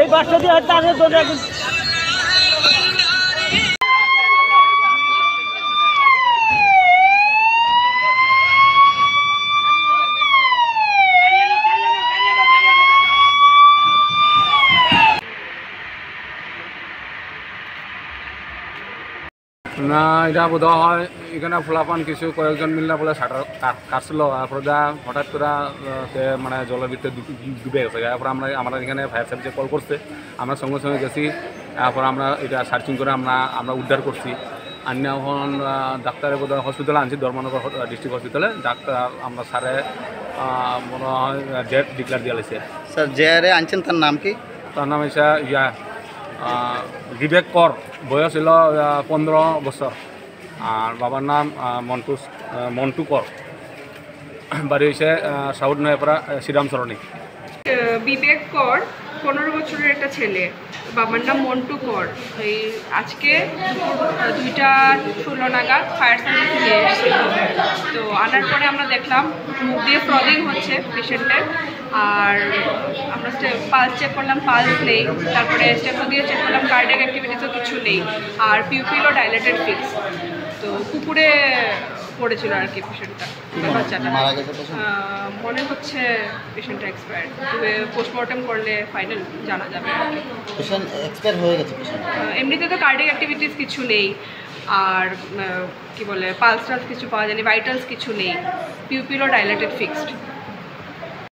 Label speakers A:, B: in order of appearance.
A: এই বাসটা দিয়ে তাকে ধরে
B: না এটা বোধ হয় এখানে ফলাফান কিছু কয়েকজন মিললে বলে শাটার কাটছিল তারপরে হঠাৎ করে মানে জলের ভিতরে ডুবে গেছে। তারপর আমরা এখানে ফায়ার সার্ভিসে কল করছে, আমরা সঙ্গে সঙ্গে গেছি। তারপর আমরা এটা সার্চিং করে আমরা উদ্ধার করছি। আন্য এখন ডাক্তারে বোধ হয় হসপিটালে আনছি, ধর্মনগর ডিস্ট্রিক্ট হসপিটালে। ডাক্তার আমরা স্যারে মনে হয় ডেট ডিক্লেয়ার দিয়ে লেছে।
C: স্যার যে আনছেন তার নাম কি?
B: তার নাম হচ্ছে বিবেক কর, বয়স হল 15 বছর। আর বাবার নাম মন্টু কর, বাড়ি হয়েছে সাউথ নয়াপাড়া শ্রীরাম সরণি।
D: বিবেক কর 15 বছরের একটা ছেলে, বাবার নাম মন্টু কর। এই আজকে 2:16 নাগাদ ফায়ার সার্ভিস নিয়ে এসেছিল। তো আনার পরে আমরা দেখলাম মুখ দিয়ে ফ্রদিং হচ্ছে পেশেন্টের। আর আমরা পালস চেক করলাম, পালস নেই। তারপরে স্টেপো দিয়ে চেক করলাম, কার্ডিয়াক অ্যাক্টিভিটিসও কিছু নেই। আর পিউপিলও ডাইলেটেড ফিক্স। তো পুকুরে পড়েছিল আর কি পেশেন্টটা, বাচ্চাটা মনে হচ্ছে পেশেন্টটা এক্সপায়ার্ড। তবে পোস্টমর্টম করলে ফাইনাল জানা যাবে আর কি।
C: পেশেন্ট এক্সপায়ার হয়ে গেছে।
D: এমনিতে তো কার্ডিয়াক অ্যাক্টিভিটিস কিছু নেই, আর কি বলে পালস টালস কিছু পাওয়া যায়নি, ভাইটালস কিছু নেই, পিউপিলও ডাইলেটেড ফিক্সড।